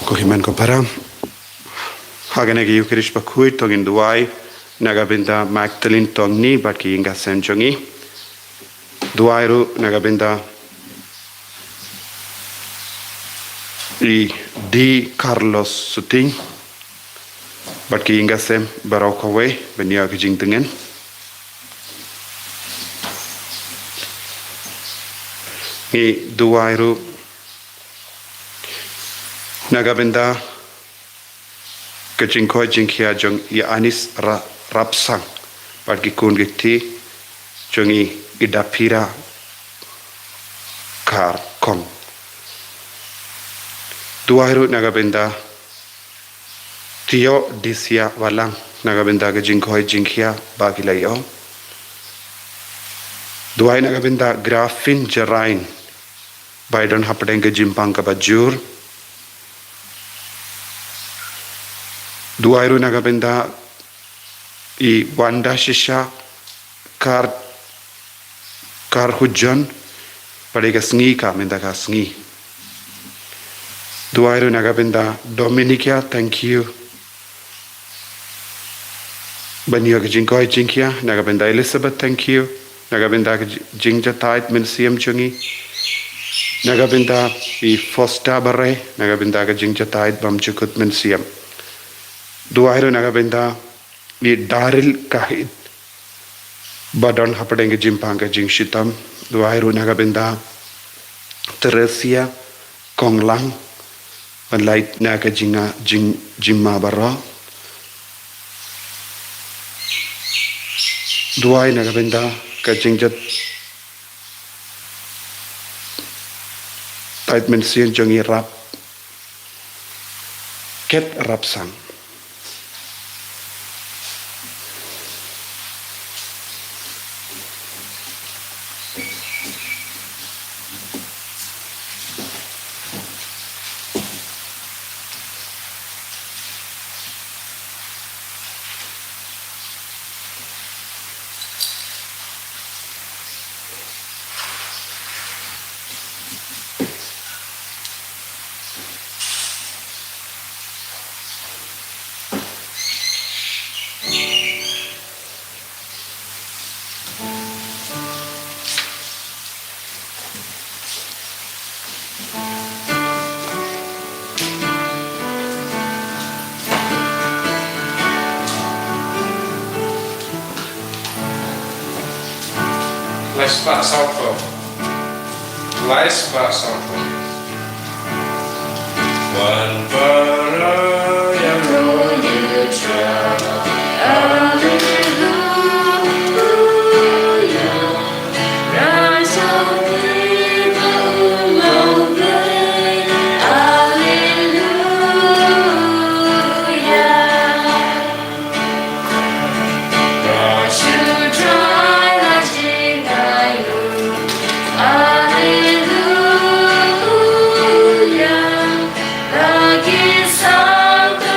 Kohiman ko para haganegi yukirish bakui tongin duai nagabinda Magdalene tongni batki inga senjongi duairu nagabinda i di Carlos Suting batki inga sem barokawe benia kijing tengen i duairu nagabinda kajingkoi jingkia jong i anis rapsang batki kun gikti jongi idapira kar kong duairu nagabinda tio disia walang nagabinda kajingkoi jingkia bagilayo duai nagabinda grafin jerain baidon hapdeng kejimpang kabajur duairu nagabinda i wanda shisha kar hujan pada sngi ka minta ka sngi duairu nagabinda Dominica thank you banyo ka jingkoi jingkia nagabinda Elizabeth thank you nagabinda ka jingja tait min siam chungi nagabinda i Fosta bare nagabinda ka jingja tait bam chukut min siam duairu nagabinda i Daril kahit badon hapdeng jimpang ka jing shitam duairu nagabinda Teresia Konglang banlait na ka jinga jimma bara duai nagabinda ka jingjat tait men sian jongi rap ket rapsang Let's pass out. Let's pass out. One para yang roh you travel. Sang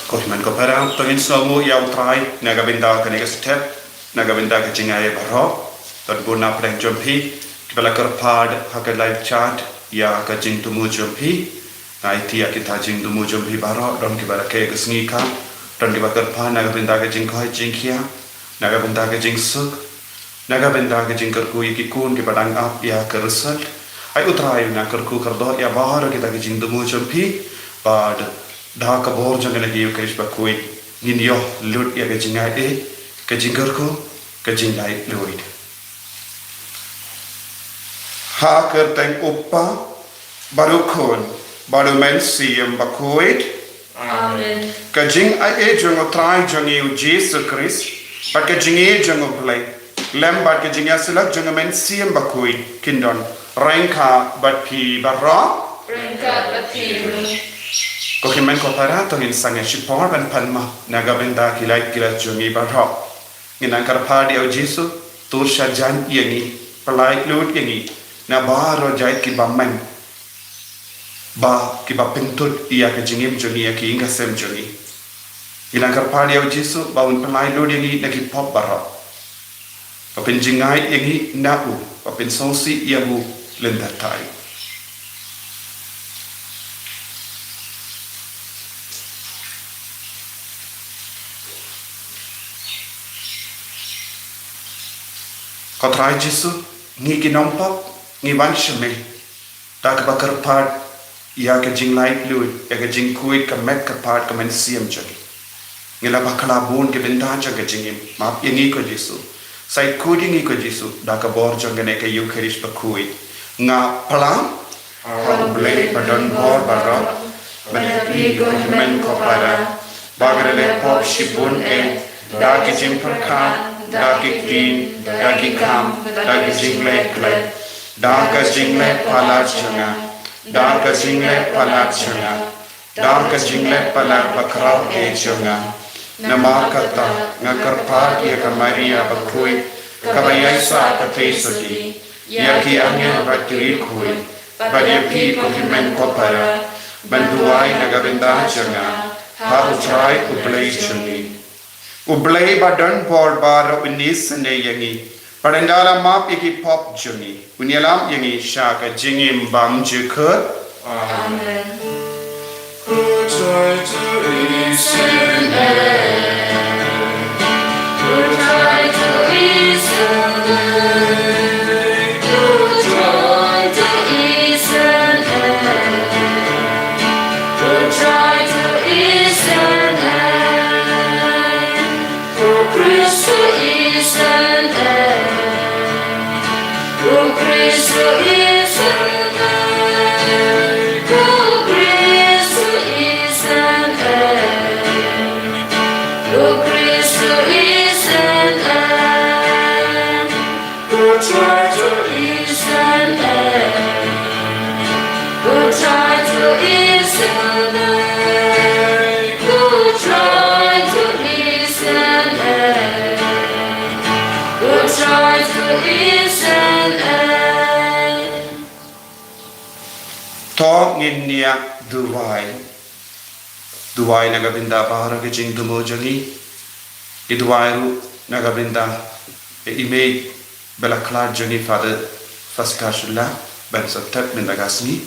Kohiman ko para tongin somu yaw try nagabinda ka nega step nagabinda ka jingay baro tot buna preng jompi kibala karpad haka live chat ya ka jing tumu jompi na itia kita jing tumu jompi baro don kibala ke gesnika don kibala karpad nagabinda ka jing koi jing kia nagabinda ka jing suk nagabinda ka jing karku ikikun kibadang up ya ka result ai utrai na karku kardo ya bahar kita ka jing tumu jompi bad dah kabor jangan lagi yuk kris bakui ngin yo lut ya kejingai kejinggar ko kejingai luid ha kerteng uppa baru kon baru mensiam bakui Amen. kejing ai jango try jango yu Jesus Christ pat kejingai jango play lembat kejingnya selak jango mensiam bakui kindon rengka batpi barra Rengka patiru. Kokimen ko para tongin sange shipor ban palma nagabenda kilai kila jungi barho nginan karpadi au jisu tur shajan yangi palai lut yangi na baro jai ki bamen ba ki ba pentut iya ka jingim jungi ya ki inga sem jungi nginan karpadi au jisu ba un palai lut yangi na ki pop barho pa penjingai yangi na u pa pensonsi yamu lendatai Kau try Jisu, ngi kinompak, ngi wanshme, tak bakar part, ya ke jing light fluid, ya ke jing kuit ke met ke part ke men siam jagi. Ngila bakala bun ke benda jaga jingim, maaf ngi ko Jisu. Sai kudi ngi ko Jisu, dak bor jangane ke Eucharist bakui. Nga pelang, boleh padon bor barok, menepi men ko para, bagare pop shibun dak jing perkat. Dagi tin, dagi kam, dagi jingle klep, daga jingle palat chunga, daga jingle palat chunga, daga jingle palat bakrau e chunga. Nama kata ngakarpar ya ka Maria bakui, kabayai sa patesoti, ya ki angel batiri kui, badya pi kokimen kopara, banduai nagabenda chunga, ha utrai uplay chungi. Ublay badan por bar unis ne yangi padandala map iki pop jungi unyalam yangi shaka jingim bam jikut Amen. Who tried to listen? Who tried to listen? Who tried to listen? Who tried to listen? Christ is an Oh, Christ is an Oh, Christ is an Oh, Christ is an Who tried to is an Who tried to listen? Who tried to listen? Who tried to listen? Talk in nia duwai nagabinda para ke jing dumo jangi duwai ru nagabinda ime bela klar jangi father first kashula ben satat min nagasni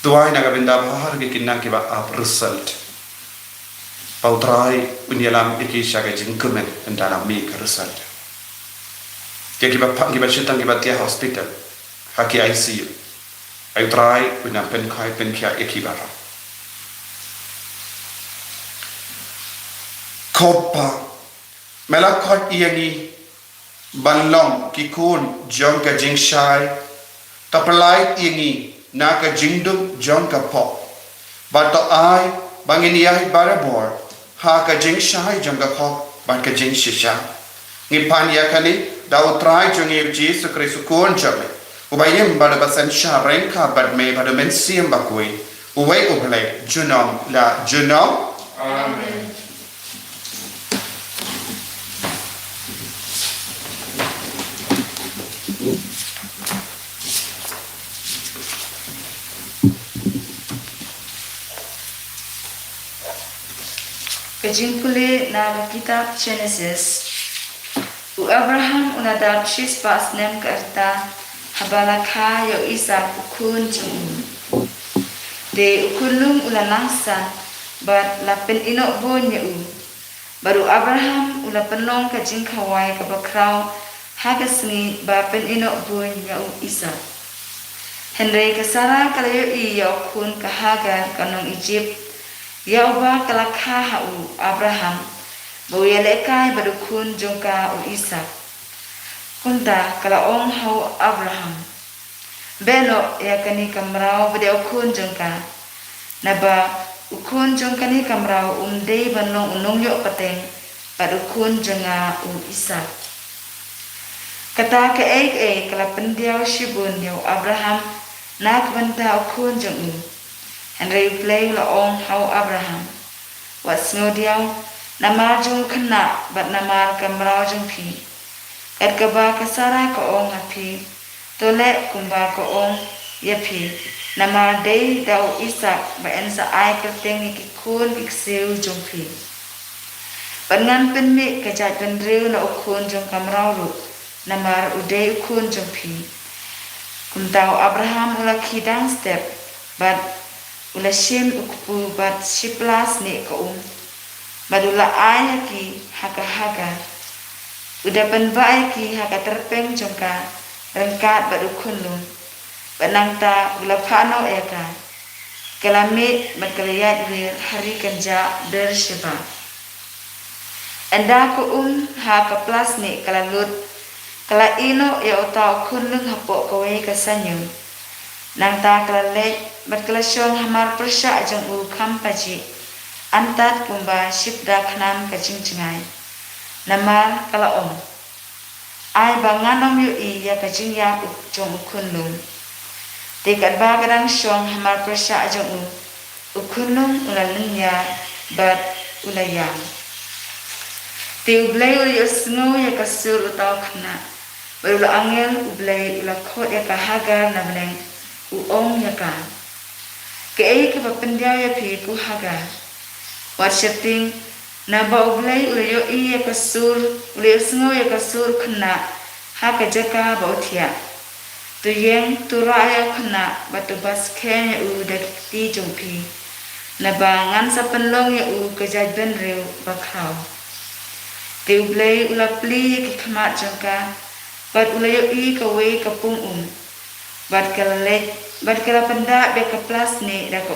duwai nagabinda bahar ke kinna ke ba ap result pautrai unyalam iki shaga jing kumen dalam mi ke result ke ki ba shetang ke ba tia hospital haki ICU I try when I'm pen kai pen kia ekibara. Kopa melakot iangi banlong kikun jong ka jing shai tapalai iangi na ka jingdum jong ka pop bato ai bangin yai barabor ha ka jing shai jong ka pop bat ka jing shisha ngipan yakani dau try jong Jesus Kristus kun jame Ubayim pada basan syareng kabar me pada mensiam bakui. Ubay ublay junom la junom. Amen. Kajingkule na kitab Genesis. U Abraham unadak shis pas nem kerta habalakha yo Isak ukun jung. De ukunlum ulanangsan bat lapin inok bonye u. Baru Abraham ula penong kajing kawai kabakrau hagasni bapin inok bonye u Isak. Henry kasara kalayo I yo kun kahagar kanong Egypt. Yauba kalakha hau Abraham bawiyalekai badukun jongka u Isak. Kunta kalaong hau Abraham. Belo yakani kamrau bade ukun jongka. Naba ukun jongka ni kamrau umdei banong unong yo pateng badukun jonga u Isak. Kata ke kalapendiaw shibun yau Abraham nak banta ukun jong Henry play laong hau Abraham. Wat snodiaw namar jung kena bat namar kamrau jung pi. Kat kaba kasara koong api. Tolek kumba koong yapi. Namar day daw Isak ba ensa ay kerteng ikikun iksiu jung pi. Pangan penmi kajat penriu na ukun jung kamrau ru. Namar uday ukun jung pi. Kumtaw Abraham ula kidang step bat ula shim ukpu bat shiplas ni ko badula ay ki haka uda penbaay ki haka terpeng jongka rengkat badu kunlum banangta ula pano eka kelami matkaliyat wir hari kenja der shiba enda ko haka plas ni kalalut kala ino ya utau kunlung hapok kawai kasanyum nang ta kalalek berkelasyong hamar persya ajang u kampaji antat kumba shipda khanam kajing cengai namar kalaom ai banganom yu I ya kajing ya jong ukunlum dekat ba kadang syong hamar persya ajang u ukunlum ulalun ya bat ulayang tiublay uli usngo ya kasur utaw khana barula angel ublay ulakot ya kahagar na beneng uong yaka kei ke papendiaw ya pi ku haga wat setting na ba ublay ulayo I ya kasur ulay usngo ya kasur khna ha ka jaka ba uthia tu yeng tu raya khna batu bas khen ya u dakti jongpi na ba ngan sa penlong ya u kajaj ben reu ba khau te ublay ulapli ki khmat jongka bat ulayo I ka we ka pung bat kala penda be ka plas ni da ka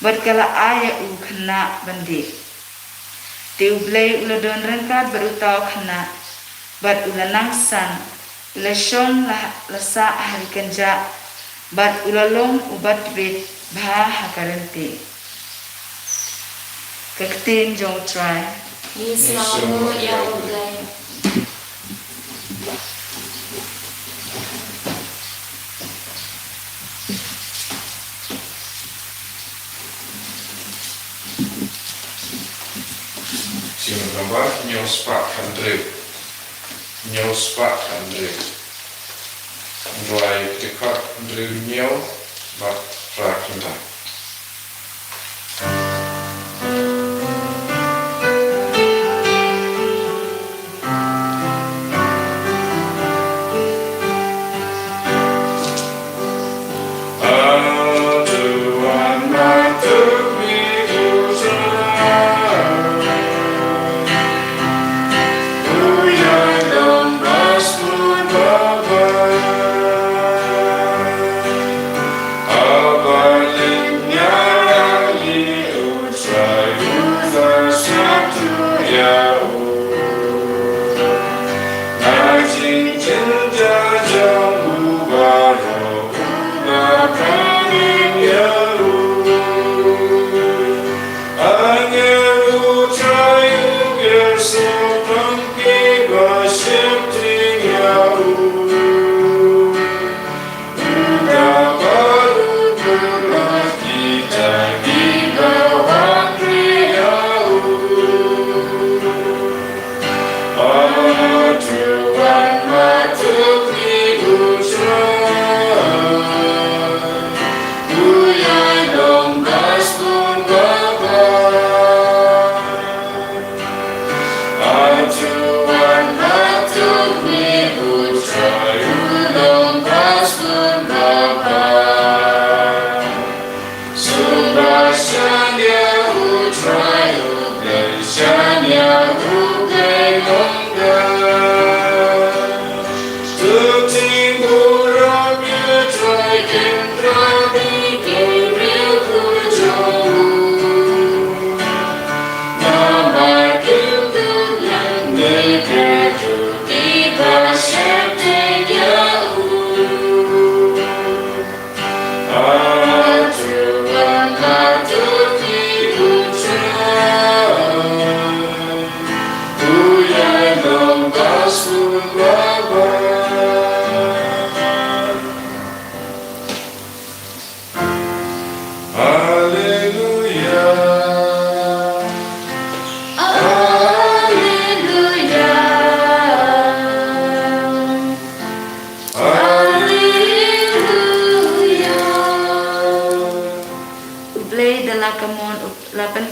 bat kala aya u khna bandi te ublay uladon rengkat berutau khna bat ulanang san ula shong la sa hari kenja bat ulalong ubat bit bha hakarenti kaktin jong try Islamu ya ublay. Siapa gambar nyospak handreu, nyospak handreu. Dry dekat handreu nyau, bat rakunda.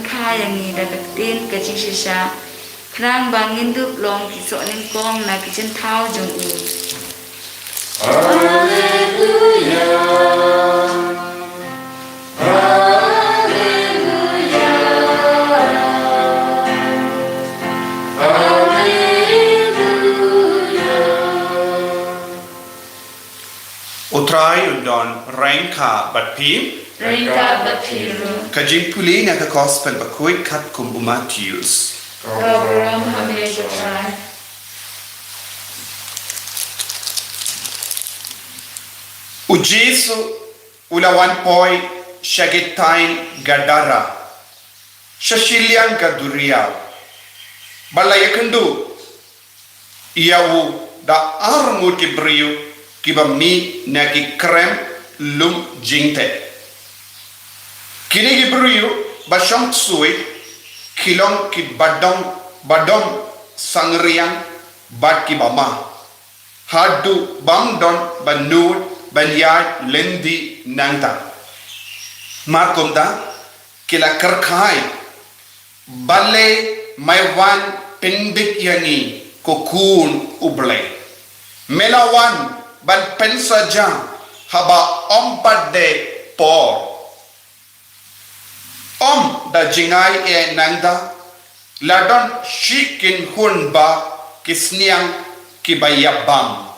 kha yang ni dapat tin ke jing sisa krang bangin dup long ki so nim kong na ki chen thao jong u Utrai undon rengka bat pim Ringka batiru kajing puli nga ka gospel ba kuy kat kum Matthews. Gabram hameja try O Jesu ulawan poy shagitain gadara shashilian gaduriya balayakandu iyawu da armut ki briyu ki ba mi na ki krem lum jingte kini ki briyu ba shong sui kilong ki badong sangriang bat ki ba ma hadu bang don banud banyar lendi nangta makumda kila kerkai bale maiwan pendik yani kokun uble melawan ban pensaja haba ompade por om da jingai e nangda ladon shikin hunba kisniang kibayabam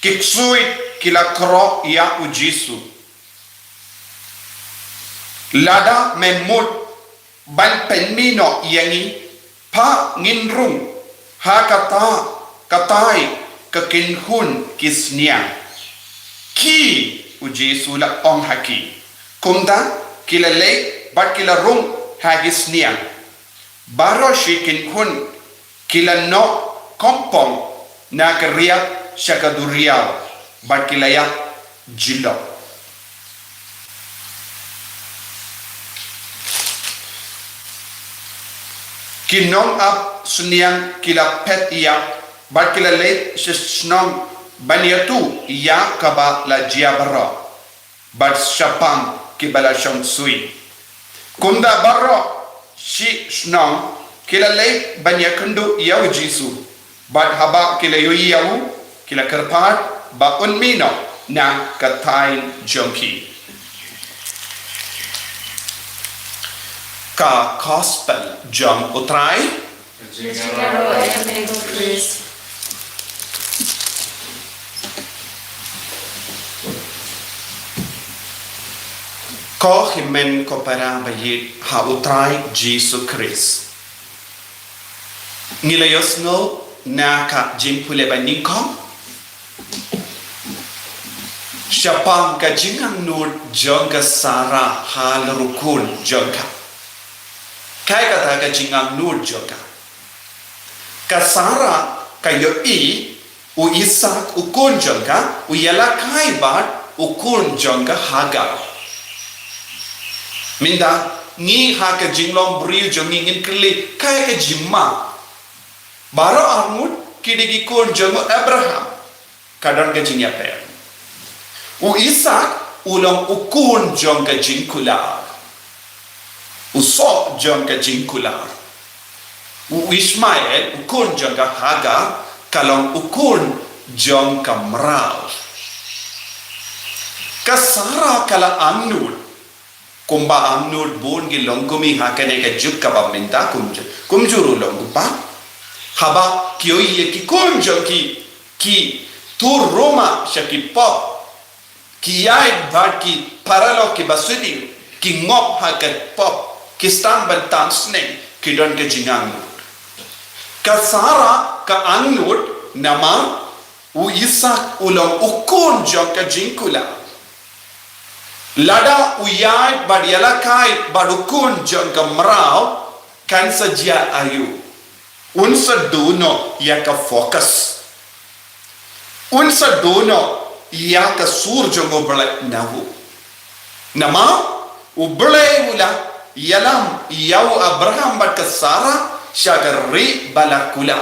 kiksui kila kro ya ujisu lada memut ban penmino yangi pa nginrung ha katai kekinhun kisniang ki ujisu la ong haki kumda kila le bat kila rung hagisniang baro shikinhun kila no kompong na keriak syakaduriau bat kilaya jilo kinong ap suniang kila pet iya bat kila le shnong baniatu iya kaba la jiabara bat syapam kibala shong sui kumda barro shi shnong kila le banyakundu iya ujisu bat haba kila yoyau kila kerpat ba unmino na katain jonki ka gospel jom utrai Jingaro amigo Chris ko himen ko para bayi ha utrai Jesus Christ nilayos no na ka jimpule baningkom Syapang ka jingang nur jongka sara hal rukun jongka. Kai kata ka jingang nur jongka. Ka sara ka yo u Isak ukun jongka u yala kai bat ukun jongka haga. Minda ni ha ka jinglong briu jongi ngin kli kai ka jimma. Baro armut kidigi kun jongo Abraham. Kadang ka jingya per. U Isak ulang ukun jong ka jingkular. Usok jong ka jingkular. U Ismail ukun jong ka Hagar kalong ukun jong ka mraw. Kasara kala amnud kumba amnud bon gi longkumi hakane ka juk ka baminta kumjuru longkupa haba kyoye ki kun jong ki tur Roma shaki pop Kiai baki paralo ki basudi ki ngop hakat pop ki stam bantan sneng ki don ke jingang ka sara ka angut nama u Isak ulang ukun jong ka jingkula lada uyai badiala kai badukun jong ka mrao kan sajia ayu unsa duno ya ka focus unsa duno ia ka surjo ngobrol nahu nama ublay mula yalam yau Abraham bat ka Sara syagari balakula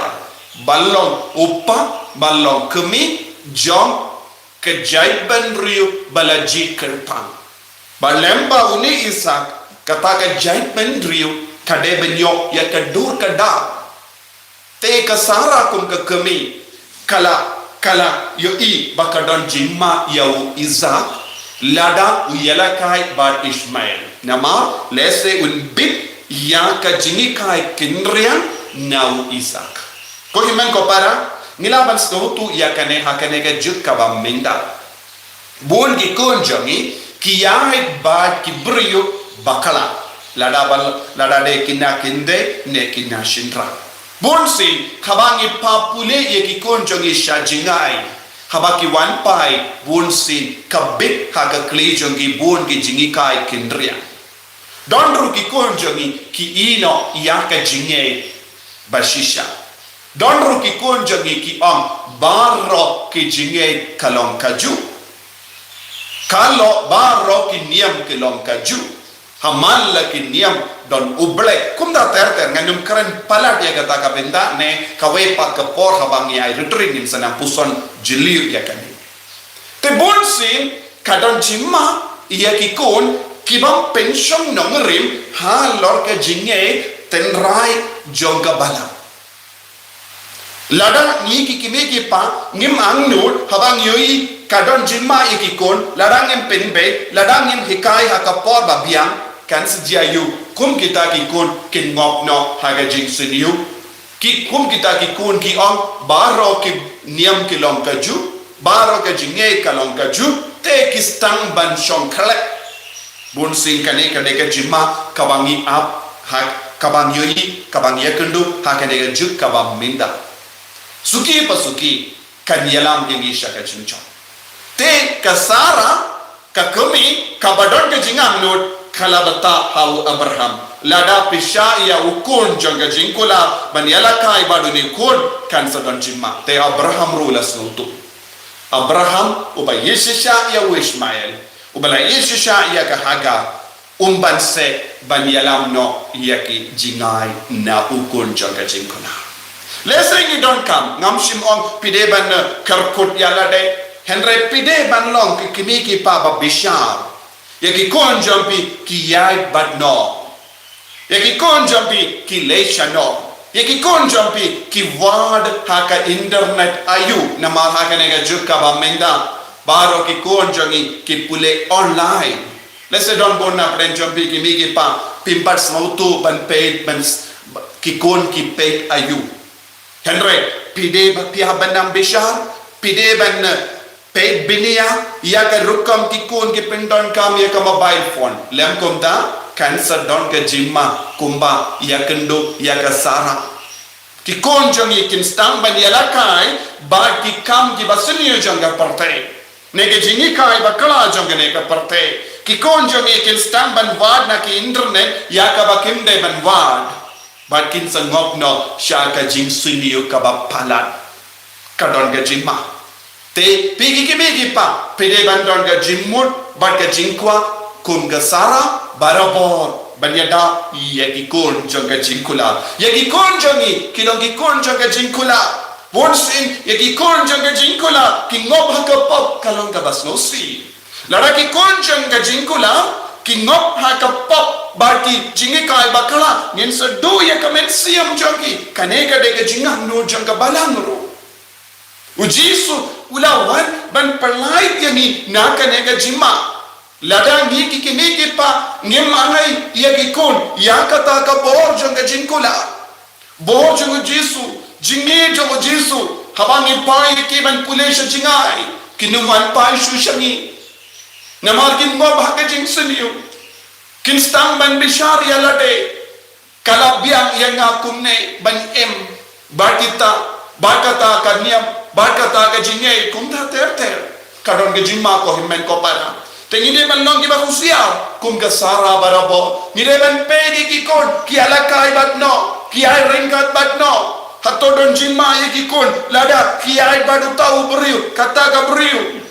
balong upa balong kemi jong kejaiban riu balaji kerpang balemba uni Isak kata ka jait mendriu kade benyok ya kadur kada te kasara kum ka kami kala yo i bakadon jimma yau Isaac lada uyala kai bar Ismail nama lese un bit ya ka jingi kai kinrian nau Isaac ko himen ko para nilaban stotu ya kane hakane ka juk ka ba minda bon ki konjangi ki yai ba ki brio bakala lada de kina kinde ne kina shindra bon si khabangi papule ye ki konjangi shajingai habaki wan pai bon si kabik haga klejongi bon ki jingi kai kindria dondru ki konjangi ki ino yaka jinge bashisha dondru ki konjangi ki barro ki jinge kalong kaju kalau barro ki niam ki long kaju hamal ki niam don uble kumda ter nganyum keren pala dia kata ka benda ne kawe pa ka por habang ai retring in sana puson jilir ya kani te bon sin kadon jimma ia ki kon kibam pension nongrim ha lor ke jinge tenrai joga bala lada ni ki kime ki pa ngim angnut habang yoi kadon jimma iki kon ladang em penbe ladang em hikai hakapor babiang kan sejayu kum kita ki kon kin ngop no haga jing siniu ki kum kita ki kon ki ong baro ki niam ki long kaju baro ka jinge ka long kaju te ki stang ban shong khle bun sing kane ka de ka jimma kabangi ap ha kabang yoi kabang yakendu ha ka de ka juk kabang minda suki pasuki kan yalam ingi shaka chimchon te kasara kakumi kabadon ke jingang nut kalabata hau Abraham lada pisha ya ukun jonga jingkula baniala kai baduni kun kan sadon jimma te Abraham rula sutu Abraham uba yesisha ya Ismail ubala yesisha ya kahaga umban se banialam no yaki jingai na ukun jonga jingkula lesing don kam ngamshim on pide ban karkut yala de henre pide ban long ki kimi ki pa ba bishar yaki kon jampi ki yai bad no yaki kon jampi ki leisha no yaki kon jampi ki wad haka internet ayu nama haka nega jukka ba menda baro ki kon jangi ki pule online lese don bonna pren jampi ki mi ki pa pimpat smautu ban paid ban ki kon ki paid ayu henre pide ba pia banam bishar pide ban paid binia ya ka rukam ki kon ki pindon kam ya ka mobile phone lem kom da cancer don ka jimma kumba ya kendo ya ka sara ki kon jong ye kin stang ban ya la kai ba ki kam ki basuni jong ka parte ne ke jingi kai ba kala jong ne ka parte ki kon jong ye kin stang ban wad na ki internet ya ka ba kim de ban wad ba kin sangop no sha ka jing suni ka ba palat ka don ka jimma te pigi ki bigi pa pede bandon ga jimmut bad ga jinkwa kum ga sara barabor banyada yaki kon jonga jinkula yaki kon jongi kilongi kon jonga jinkula bonsin yaki kon jonga jinkula ki ngob ha ka pop kalonga basnosi lara ki kon jonga jinkula ki ngob ha ka pop barki jingi kai bakala nin sa do ya kamen siam jongi kanega de ga jinga no jonga balangro ujisu ulawan ban perlai yani nakanega jimma lada ni ki ki pa ngem angai ya ki kon ya kata ka bor jonga jinkula bor jonga jisu jinge jonga jisu habangi pai ki ban pulesha jingai kinuman pai shushani namar kin mo bhaka jingsaniyo kin stang ban bishar ya lade kalabiang yang akumne ban em bakita bakata kanyam bakata ka jinge kumta ter kadon ke jimma ko himmen ko para tengide man long ki ba khusia kum ka sara barabo nide ban pedi ki kon ki alakai batno ki ai ringkat batno hatto don jimma ye ki kon lada ki ai badu tau beriu kata ka beriu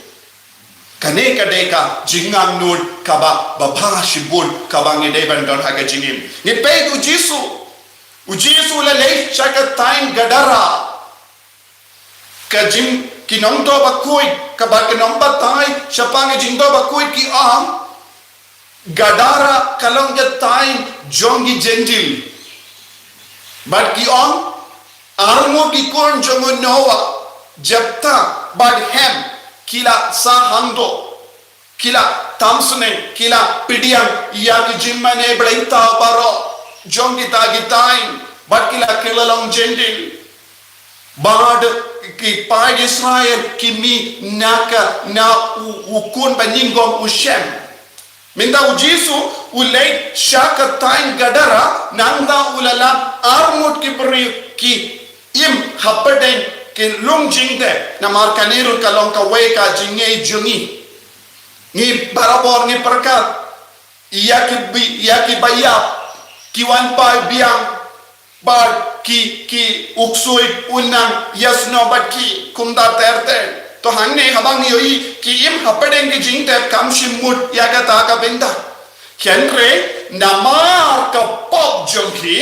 kane ka deka jingang nun ka ba baba shibun ka ba ngide ban don ha ka jingim ni pe ujisu la le chaka time gadara kajim kinong do bakui kabat kinong batay siya pang jing do bakui ki Gadara kalong time jongi gentil. But ki on armo ki kon jongo Noah Jepta but hem kila sahando kila tamsune kila pidiang iya ki jimmane blaita baro jongi tagi time but kila kilalong gentil. Bad ki pai Israel kimi naka na ukun baningom ushem minda ujisu ulay shaka tain gadara nanda ulala armut ki beri ki im hapaden ki lung jingde na markanero kalong ka weka jinge jungi ni barabor ni perkat iya ki bayap ki wan pai biang bar ki uksoi unang yasno batki kumda terte to hangne habang yoi ki im hapeden ki jingte kamshim mut yaga ta ka benda henre namar ka pop jongki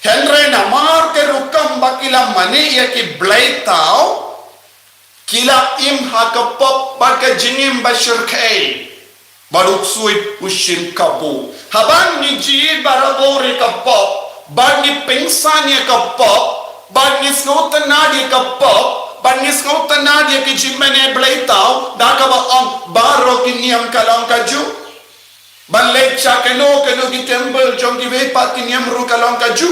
henre namar ke rukam bakila mane ya ki blaitao kila im ha ka pop ba ka jingim bashir kai baruk suit ushin kapu habang ni ji barabore ka pop Bagi pengsanya ka pop, bagi skautan nadia ka pop, bagi skautan nadia ki jimene blaitao, daka ba ang baro kiniam kalong kaju, balek chakeno keno ki temple jong ki vepat kiniam ru kalong kaju,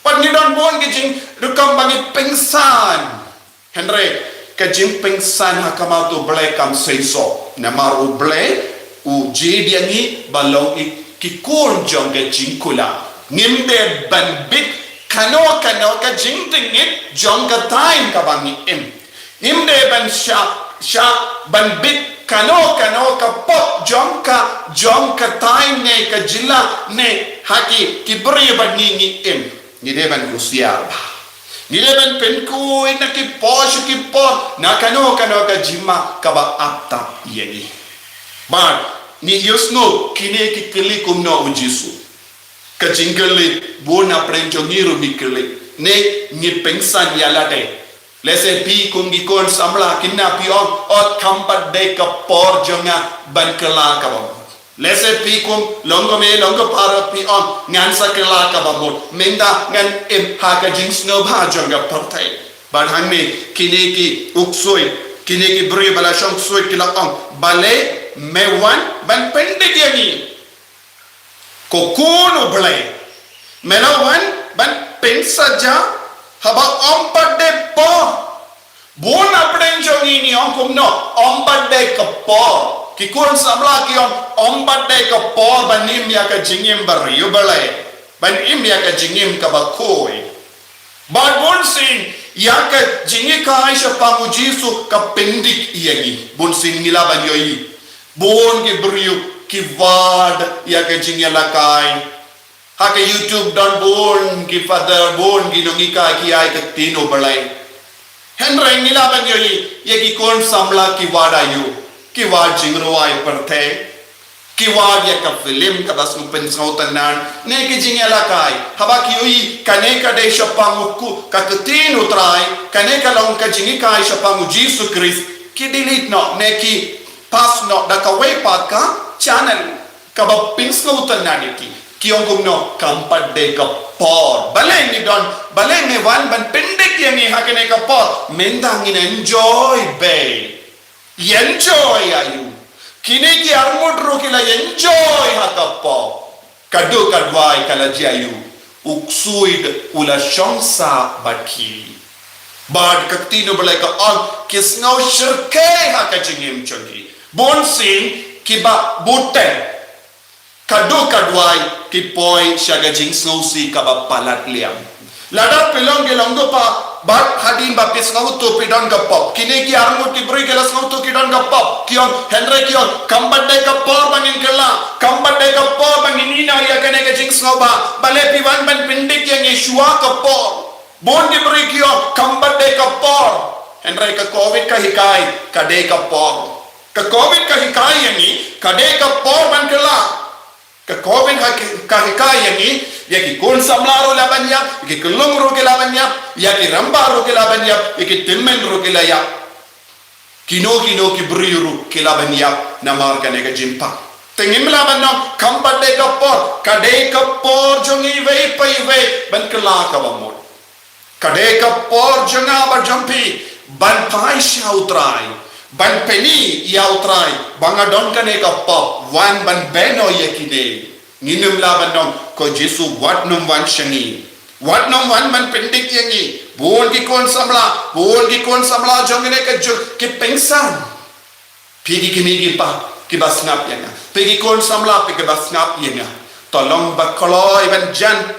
pag ni don bon ki jing rukam bagi pengsan, Henry ka jing pengsan hakamato blay kam seiso, namaru blay u jediangi balong ki kon jong ke jing kula. Nimbe ban bit kano ka jingtingit jong ka time ka bangi im nimbe ban sha ban bit kano ka pop jong ka time ne ka jilla ne haki kibri bangi im nide ban kusiar ba nide ban penku ina ki posh ki pop na kano ka jima ka ba apta yegi ba ni yusno kine ki kilikum no ujisu kacingkeli bona prenjo ngiru bikeli ne ni pengsan yalate lese pi kungi kon samla kinna pion ot kampat de ka por jonga ban kala ka bom lese pi kum longo para pion ngan sa kala ka bom menda ngan em ha ka jing sno ba jonga partai ban hanne kineki uksoi kineki bri bala shong soi kilakong bale mewan ban pendek yani kokono blay melawan ban pensaja haba ompat de po bon apden jongi ni onkum no ompat de kapo ki kun samla ki ompat de kapo ban nim ya ka jingim bariu blay ban im ya ka jingim ka bakoi ban bon sin ya ka jingi ka aisha pamujisu ka pendik iyagi bon sin ngila ban yoi bon ki bariu kivad ya ke jingya lakai hake YouTube don bon ki father bon ki dongi ka ki ai ke tino balai henre ngila ban yoi ye ki kon samla kiwad ayu kiwad jingro ai parthe kiwad ya ka film ka das mu pensautan nan ne ki jingya lakai haba ki yoi kane ka de shapangu ka tino trai kane ka long ka jingi kai shapangu Jesus Christ ki delete no ne ki pas no da ka way pat ka channel kaba pings ko utan ki kiong no kampat de ka por baleng ni don baleng ne wan ban pendek yang ni hakene ka por mendang in enjoy be enjoy ayu kini ki armut ro kila enjoy hakapo kadu kadwai kala jayu uksuid ula shonsa baki bad kaktino balai ka on kisngau shirke hakajingim chogi bon sing kiba buten kadu kadwai ki poi shaga jing snowsi kaba palat liam lada pelong gelonggo pa bat hadim ba pis ngau to pidon ga pop kine ki armut ki bri gelas ngau to kidon ga pop kion henry kion kambat de ka por bangin kala kambat de ka por bangin ina ya kane ga jing snow ba bale piwan ban pindik yang yeshua ka por bon ki bri kion kambat de ka por henry ka covid ka hikai ka de ka por ka covid ka hikai yani ka de ka por ban kala ka covid ka hikai yani yaki kon samlaro labanya yaki kelung ro ke labanya yaki rambaro ke labanya yaki timmen ro ke la ya kino ki briru ke labanya namar ka ne ka jimpa Tingin melaban nong kampat de kapor jongi ve pai ve ban kala ka bamot. Kade kapor jonga ba jampi ban pai sha utrai ban peni ya utrai banga don kane kapop wan ban beno yekide nginum laban nong ko Jesu wat num wan shangi wat num wan ban pendik yangi bon ki kon samla jongene ka jo ki pengsan pigi kimi pa ki basnap yanga pigi kon samla pigi basnap yanga tolong bakoloi ban jan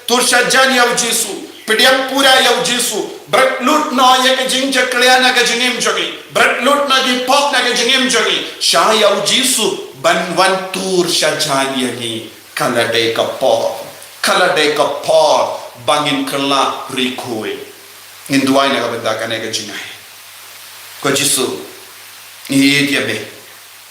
turja jan ya Jesu Pediam pura ya Jesu berat lut na ya ke jinja kliana ke jingim jogi berat lut na di pop na ke jingim jogi sha ya Jesu ban wan tur sha jan ya ni kala de kapor bangin kala rikoi induai na ka benda ka ne ke jingai ko Jesu ni dia be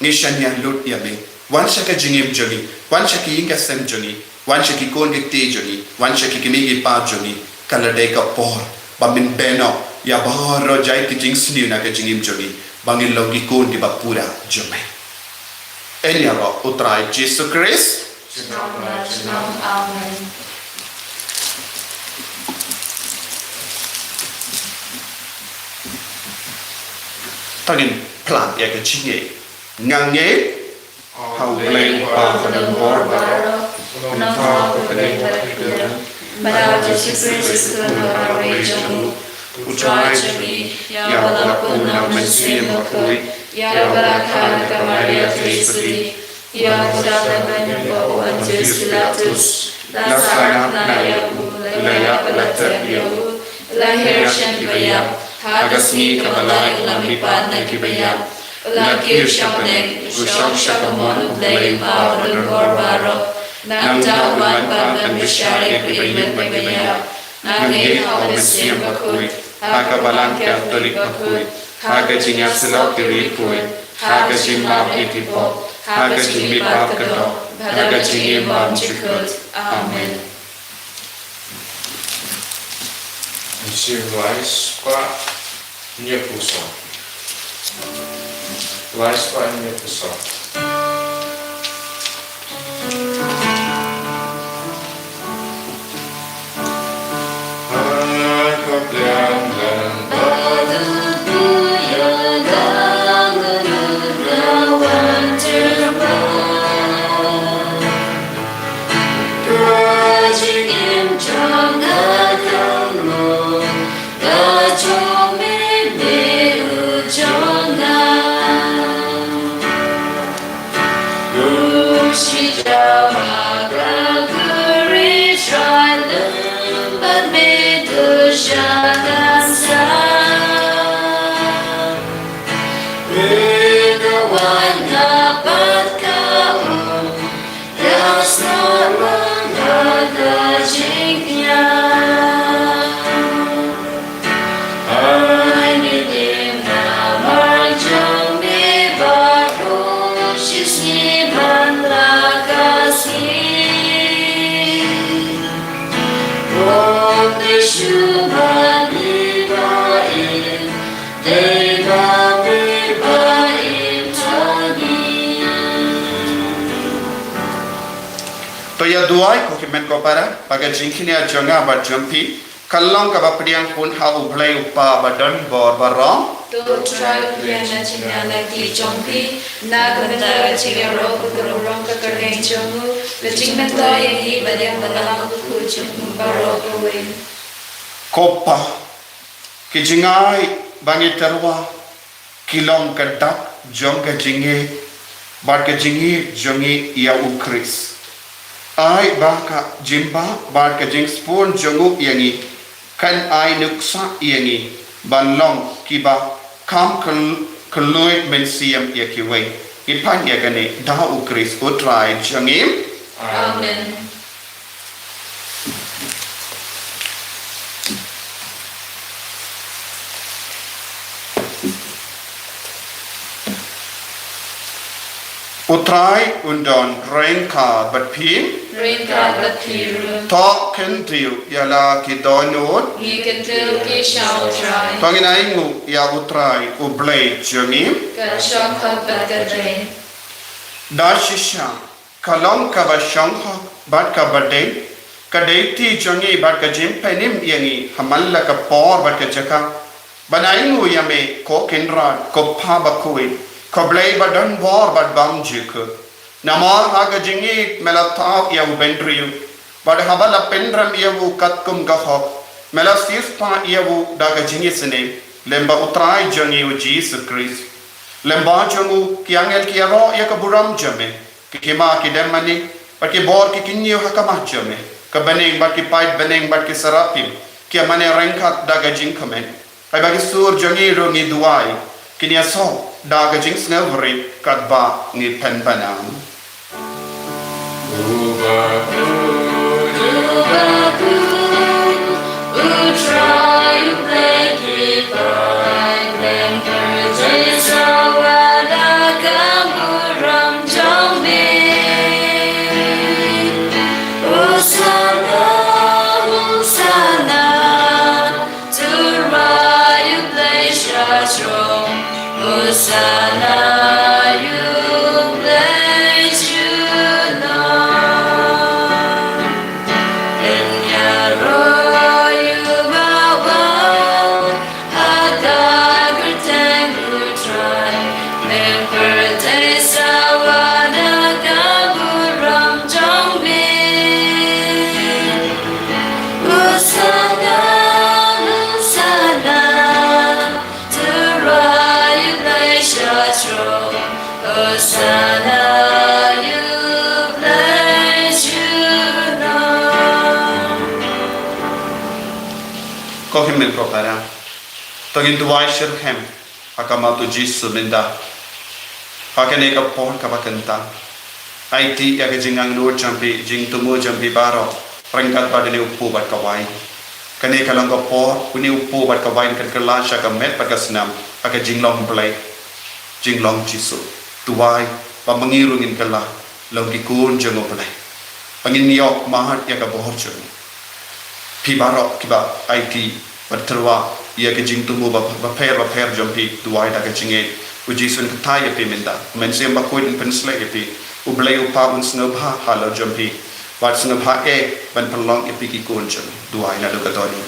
ni shanya lut ya be wan sha ke jingim jogi wan sha ki inga sem jogi wan sha ki kon ke te jogi wan sha ki kimi pa jogi kala de kapor bamin beno ya baharo jai ki jing sni na ke jingim jogi bangin logi kon di bapura jome enya ro utrai Jesus Christ Amen. tangin plan ya ke jinge ngange hau play pa for the Lord Para Jesus Christ na rejo Utrai jogi ya walaupun na mensim makui ya baraka ka Maria Tristudi ya kudala banyak bawaan Pilatus la sana na ya laya pelata ya lahir shan kibaya hagasmi kamalay lamipan na kibaya lakir shamne usham shakamon play pa for the Lord Nang tahuan pagdan bisyari kuimet kibaya Nangin hawasim bakui Hakabalang Catholic makui Hagajinga silaw kiripui Hagajimab itipo Hagajimibab kado Hagajimibab chikut Amen. Monsieur Weiss qua nie puso. Weiss qua nie puso. Duai ko kimen ko para pakai jingkini a jonga ba jampi kallong ka ba priang pun ha ublai upa ba don bor barong To try na china na ki jompi na ganda chiga ro ko ro ka kare jomu le chingna to ye ba de bala ko ku chum baro ko we kopa ki jingai bangi terwa kilong ka dak jong ka jinge bar ka jingi jongi ya ukris ai ba ka jimba bar ka jing spoon jongu yangi kan ai nuksa yangi banlong kiba kam keluit mensiam ya kiwei ipan ya gane da ukris utrai jangim Amen. utrai undon rengka batpin Rinka batiru to kentiu yala kidonot ni kentu ki shall try panginai ngu ya utrai ublay jangim ka shaka bakadre da shisha kalong ka ba shong ho bat ka bade ka deiti jongi bat ka jim penim yangi hamalla ka por bat ka jaka banaingu yame ko kenra ko pa ba kui ko blai ba dan bor bat bam jik namar ha ka jingi melata ya bendriu bat habala pendram yawu katkum ga ho mela sis pa yawu da ka jingi sene lemba utrai jongi u Jesus Christ lemba jongu kiangel kiaro ya ka buram jame ki kema ki demani pat ki bor ki kinyo hakama jame ka baneng bat ki pait baneng bat ki sarapim ki mane rengkat daga jing khamen ai ba ki sur jongi ro ni duai ki nia so daga jing snelvri kat ba ni pen banam Hosanna, you bless you, Lord. In your you bow, Hadagur Tengu try, Member Sawana Gaburam Jongbi. Hosanna, Hosanna, Hosanna, you bless you, Lord. Kohimil propara tagin duai shirhem hakama tu Jesus minda hakane ka pon ka bakanta IT ya ke jingang nur jambi jing tumu jambi baro rengkat badane upu bat kawai kane kalang ka por kuni upu bat kawai kan kala shaka met pat ka snam aka jinglong play jinglong jisu tuai pamangirungin kala long ki kun jango play pangin yok mahat ya ka bohor jeng pi baro ki ba IT bat terwa ya ke jing tumu ba per jambi tuai da ka jinge uji sun ka thai pe minda men sem ba kuin pensle ke pi ublay upa un snobha halo jambi bat snobha ban perlong epi ki kun jeng tuai na do ka doni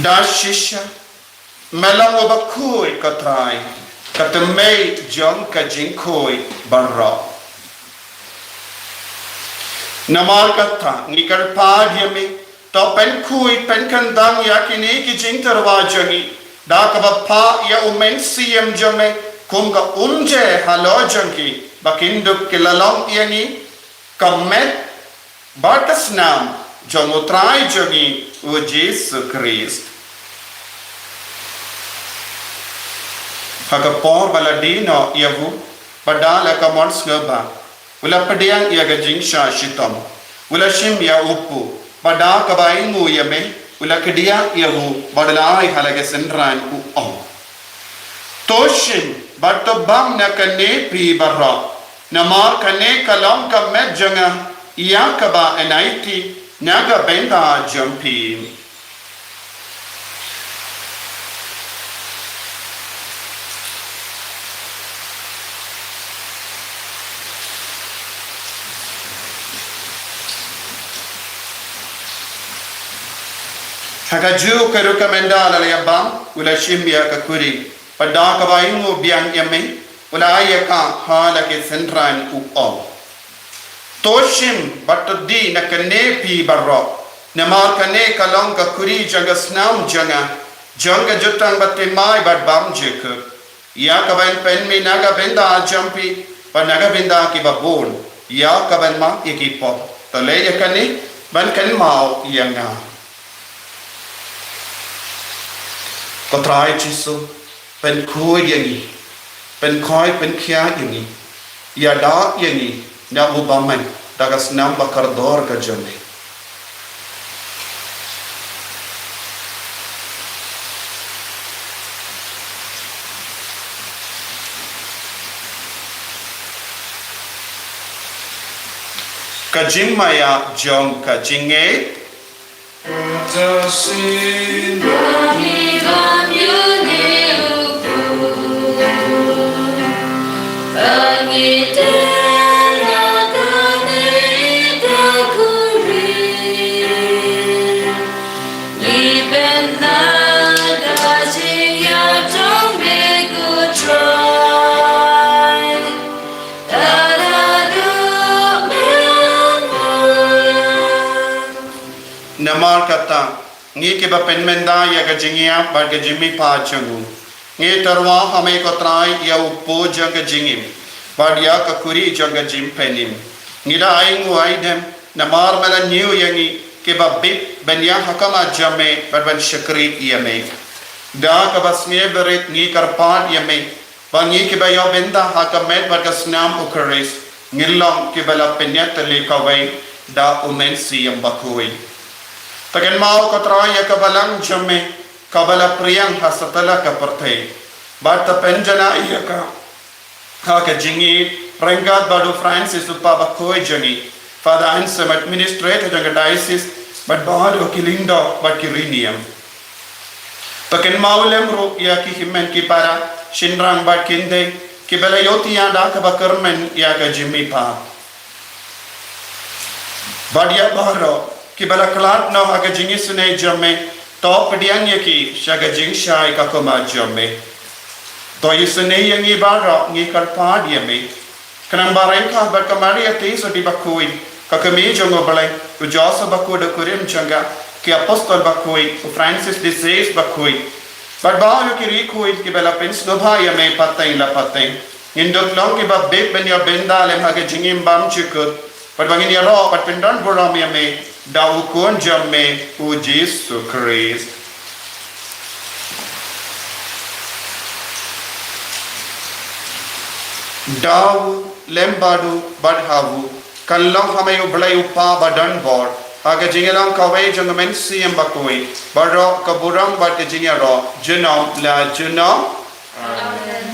da shisha melang wa bakui katrai katemei jong ka jinkoi barra namar katha nikar padyami to pen kui pen kandang yakini ki jingtarwa jangi da ka pa ya umen siem jame kum ka unje halo jangi bakinduk kilalong yani kamet batasnam jongotrai jangi u Jesus Christ haka por baladino yavu padala ka mons ngaba ula padiang yaga jingsha shitam ula shim ya upu pada ka baingu yame ula kedia yavu badalai halage senran u om toshim bato bam na kane pi barra namar kane kalam ka met janga ya ka ba enaiti naga benda jampi Hakaju ka rekomenda la yabam ula shimbia ka kuri pada ka baingu biang yame ula ayaka hala ke senran u om toshim batdi na kane pi barro nama kane kalong ka kuri jaga snam janga jutang batte mai bat bam jek ya ka ban pen mi naga benda jampi pa naga benda ki babon ya ka ban ma ekipo to le ya kane ban kan mau yanga Kotrai Jisu pen koi yangi pen koi pen kia yangi ya da yangi na ubaman dagas nam bakar dor ka jane kajing maya jong kajinge Kami gam yune upu namar kata ngi ke ba penmenda ya ga jingia ba ga jimi pa jangu ngi tarwa hame ko trai ya upo jang jingim ba dia ka kuri jang jim penim ngi da ai ngoi dem namar mala new yangi ke ba bit benya hakama jame ba ban shakri yame da ka basne berit ngi karpan yame ba ngi ke ba yo benda hakamet ba ka snam ukaris ngilong ke bala penyat le kawai da umen siyam bakui taken mau ko traya ka balang jamme kabala priyang hasatala ka perthai bata penjana iyaka ha ka jingi rangat badu Francis upa bakui jani father ansem administrator jang diocese but badu kilinda but kirinium taken mau lemro ya ki himen ki para shinrang ba kinde ki bala yoti ya da ka bakarmen ya ka jimmi pa badia bahro ki bala klat no aga jingi sune jamme top dian yaki shaga jing shai ka koma jamme to yisune yangi bahro ngi karpa diame kanang barai ka ba kamari ati so di bakui ka kami jongo balai u josa baku de kurim changa ki apostol bakui u Francis de Sales bakui but bahro ki rikui ki bala pens no bha yame patai la patai indok long ki ba bek ben ya benda le aga jingim bam chikut but bangin ya ro but pendan boram yame dau kon jamme u Jesus Christ dau lembadu badhavu kallong hamayu blai upa badan bor aga jingelang kawai jangmen siam bakoi baro kaburang bad ke jingero junom la junom Amen.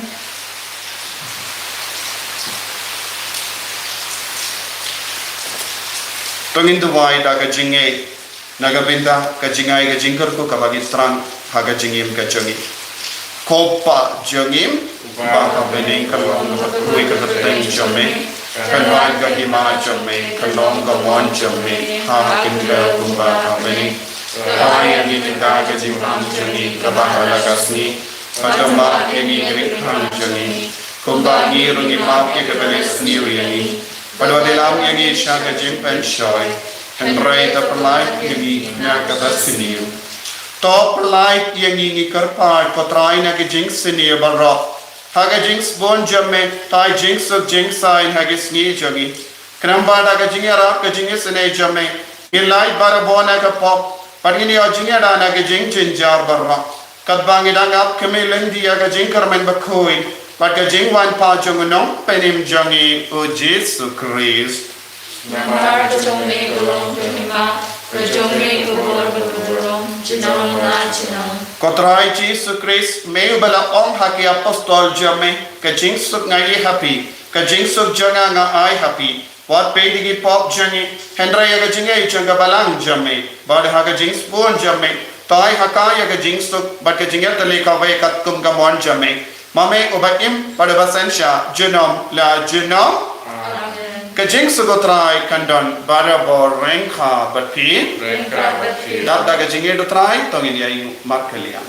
tongin duwai da ka jinge naga benda ka jingai ka jingkar ko ka bagi strang haga jingim ka jongi kopa jongim ba ka bening ka long ka kui ka teng jome ka wan ka hima jome ka long ka wan jome ha kin ka kumba ka bening ai ani da ka jingam jongi ka ba hala kasni patamba eni grik han jongi kumba ni rungi ma ke ka benes ni riani pada dalam yang ini syaga jimpen shoy Henry the polite yang ini nyakata siniu top polite yang ini kerpat potrai na ke jing siniu barok haga jings bon jamme tai jings of jingsain haga sni jogi kramba da ke jing arab ke jing sine jamme ilai barabona ka pop pagini o jing da na ke jing jinjar barok kadbangi da ngap kemilendi haga jing karmen bakoi but the jingwan pa jongono penim jongi o Jesus Christ Namar kejongme kulong kehima, kejongme kubur berkurung, jinong na jinong. kotrai Jesus Christ meu bala om haki apostol jame ka jingsuk ngai happy ka jingsuk jonga nga ai happy wat pedigi pop jongi hendra ya ka jingai jonga balang jame bad ha ka jings bon jame tai haka ya ka jingsuk bad ka jingal tale ka vai kat kum ka mon jame mame obakim pada basensha junom la junom kajing sugotrai kandon barabor rengkha bati Rengka bati. dada kajing edo trai tongin yai markelian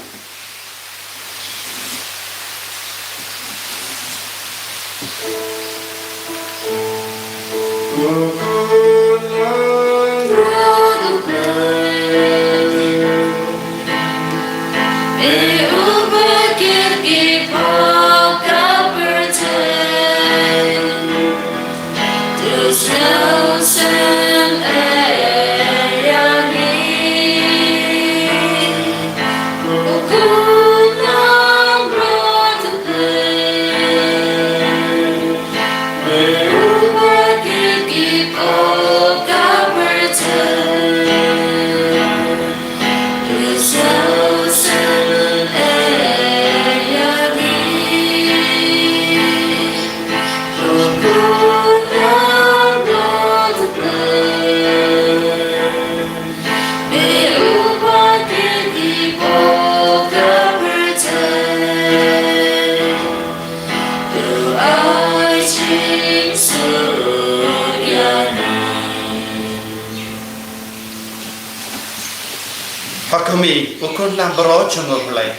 Hakumi ukun lam bro chungor blai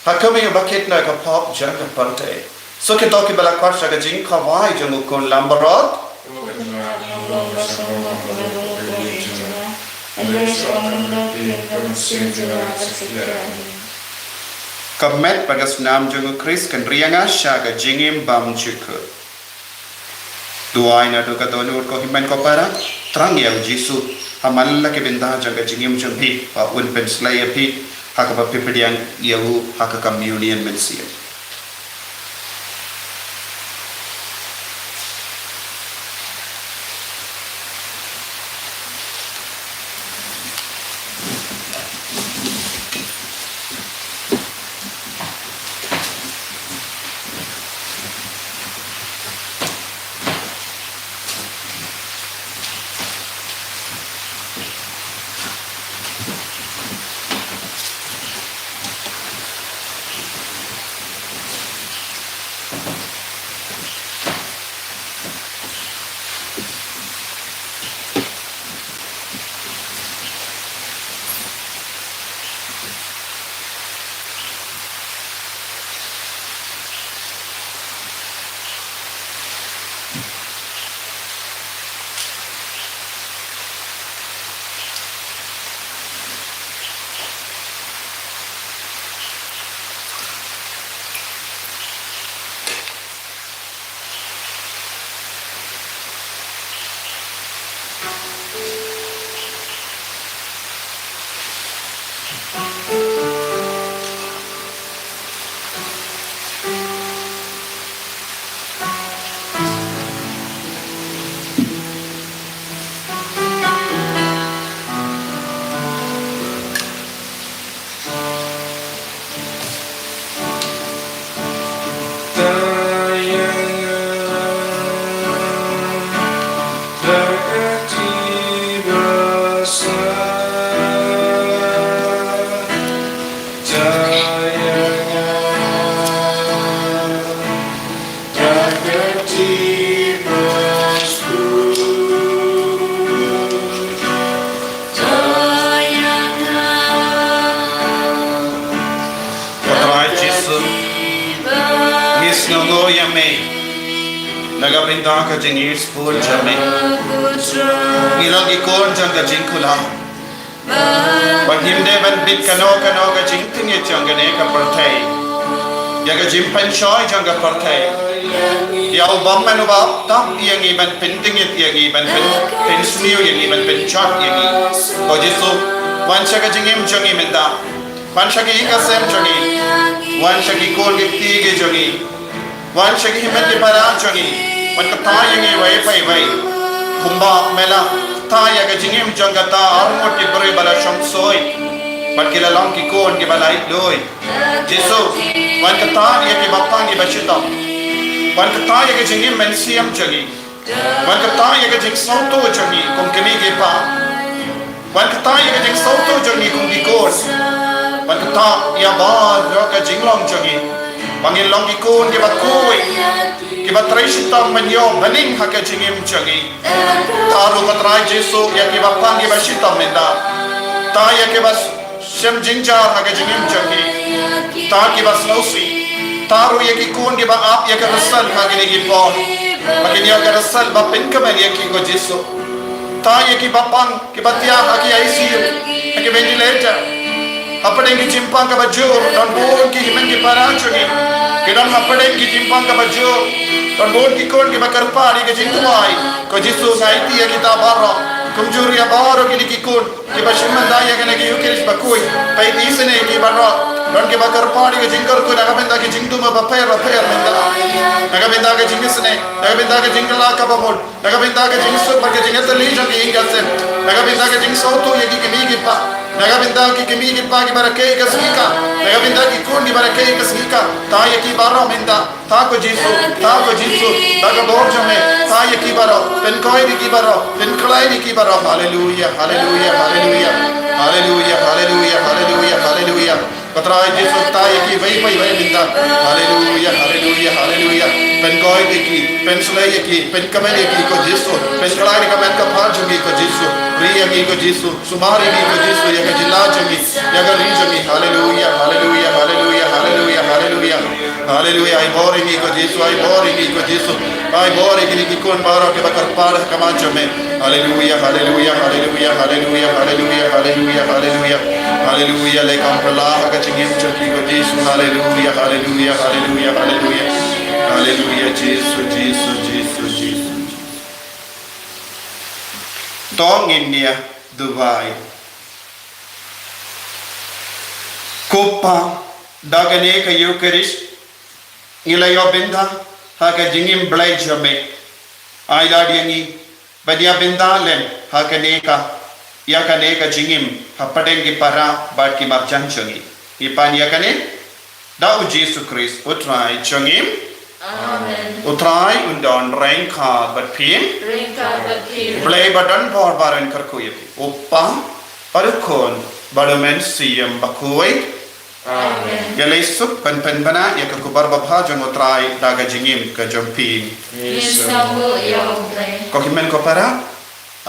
Hakumi baket na ka pop jang ka pante so ke to ke bala kwar sa ka jing ka wai jang ukun lam bro and raise all the kingdom sins in our security. Kamet bagas nam jungu Chris kan rianga shaga jingim bam chukut. Duai na do katonu ko himan ko para trang yang Jisu hamalla ke benda jaga jingim jumpi pa un pen slay api hakapa pipediang yahu haka communion mensia. Nagabrinda ka jingir spoon jame. Ilang ikon jangga jingkula. Pag himde ban bit kano ka jingting jangga ne ka partai. Yaga jimpan shoy jangga partai. Yaw bam manu bab tam yang iban penting yang iban pen sniu yang iban pen chat yang i. O Jisu wan shaga jingim jangi menda. Wan shagi ikasem jangi. Wan shagi kol gipti ge jangi. Wan shagi himat di para jangi. Wan kata yang i wai kumba mela ta yaga jingim jangga ta armot di beri bala shamsoi. Wan kilalang ki kon ki balai doi. Jisu wan kata yang ki bapang ki bashita. Wan kata yaga jingim mensiam jangi. Wan kata yaga jing sauto jangi kum kemi ge pa. Wan kata yaga jing sauto jangi kum ki kos. Wan kata ya ba yaga jinglong jangi. Pangil long ikon ke bakoi ke batrai sitam menyo baning haka jingim jangi taru batrai Jesu ya ke bapang ke basitam menda ta ya ke bas sem jingjar haka jingim jangi ta ke bas nausi taru ya ke kon ke ba ap ya ke rasal haka ne ke pon makin ya ke rasal ba pen ke ya ke go Jesu ta ya ke bapang ke batia haka ICU haka ventilator apade ki chimpang ka bajur dan bon ki himen ki parachuni kedang apade ki chimpang ka bajur dan bon ki kon ki bakar pari ke jintuai ko Jisu saiti ya kita baro kumjuri ya baro ki kon ki bashman daya ke ne ki yukiris bakui pai isne ki baro dan ki bakar pari ke jingkar ko naga benda ki jingtu ma baper menda naga benda ke jingisne naga benda ke jingla ka babol naga benda ke jingsu ba ke jingat li ja ki ingase naga benda ke jingso to ye ki mi ki pa naga benda ki kemi ki pa ki barakai ka sika naga benda ki kon ki barakai ka sika ta ye ki baro menda ta ko Jisu daga bor jame ta ye ki baro pen koi ni ki baro pen klai ni ki baro hallelujah hallelujah hallelujah hallelujah hallelujah hallelujah hallelujah patra Jisu ta ye ki vai menda hallelujah hallelujah hallelujah pen koi ki pen sulai ki pen kamel ki ko Jisu pen klai ni kamel ka phar jumi ko Jisu riya ki ko Jisu sumari ki ko Jisu ya jila jumi ya ri jumi hallelujah hallelujah hallelujah hallelujah hallelujah hallelujah ai bori ki ko Jisu ai bori ki kon baro ke bakar par kama jame hallelujah hallelujah hallelujah hallelujah, hallelujah, hallelujah, hallelujah, hallelujah, hallelujah. Lekam pelah kacingin cakap Yesus, hallelujah, hallelujah, hallelujah, hallelujah, hallelujah, Jesus, Jesus, Jesus, Jesus. Tong India, Dubai. Kopa dagane ka Eucharist ilayo binda haka jingim blai jame aila diangi badia binda len haka neka yakane ka jingim hapadengi para bad ki marjan changi ipan yakane da Jesus Christ utrai changim Amen. utrai undon rain ka bat pin Ringka bakir. blai badan por baran karkuye oppa parukon badumen siyam bakui Amen. Yalay sup pen bana ya ka kubar babha jong utrai daga jingim ka jompi Yesambu yaoble. ko kimen ko para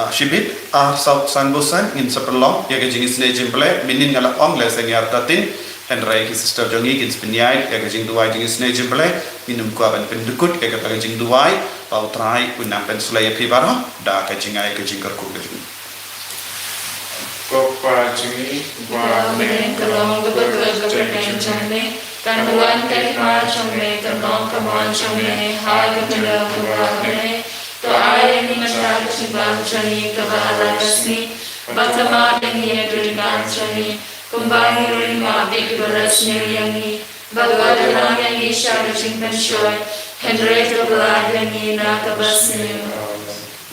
shibit south sanbusan in saperlo ya ka jingis ne jimple minin ngala ong le seng yar tatin and rai ki sister jongi kin spinyai ya ka jing duai jingis ne jimple minum ko ban pen dukut ya ka pa jing duai pa utrai unam pen sulaya pi baro da ka jingai ka jingkar ko ka jing Kopa Jingi, Amen. Kalong gabagag gabagay chame. Kanuan kay ma chame. Kalong kamon chame. Haga kalaw gabagay. To ay ni masyado si bang chani kabalagas ni. Batama ni edrigan chani. Kumbang rin mabig baras ni yangi. Bagwala lang yang isya raching pensyoy. Henry to blood yangi nakabas niyo.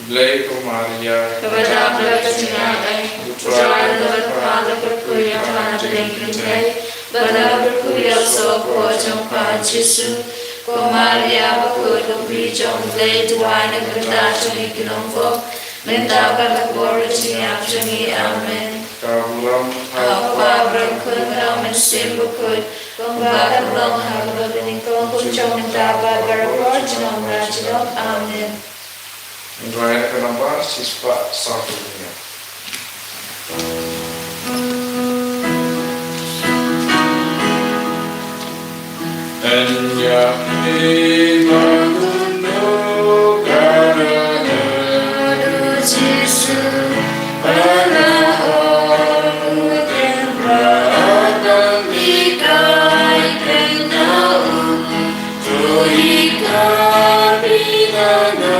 Blai Maria, Kepada berkesinai, Putra dan Pada berkuya Pada berkeringai, Pada berkuya sopo jompa Yesu, Maria berkuya bijong Blai tuai negara cungi kilombo, Minta berkor ciap cungi amen. Kabulam, Apa berkuya mensim berkuya, Kumbak long harga benikong kuncung minta berkor jenong rajinong amen. Raya kenapa siswa satunya. Enya imagundo karana Yesu, para orang yang dikai kenau, tuikan binana,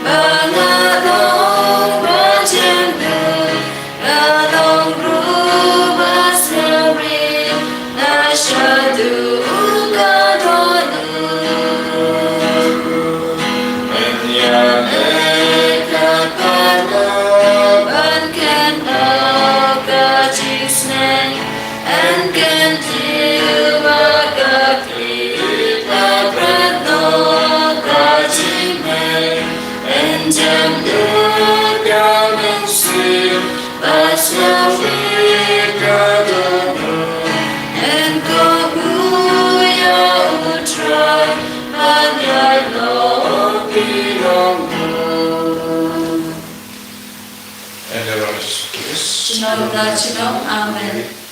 bangalong berjanda, lalong rubah seri, nasyadu kadonu. Enya Amen.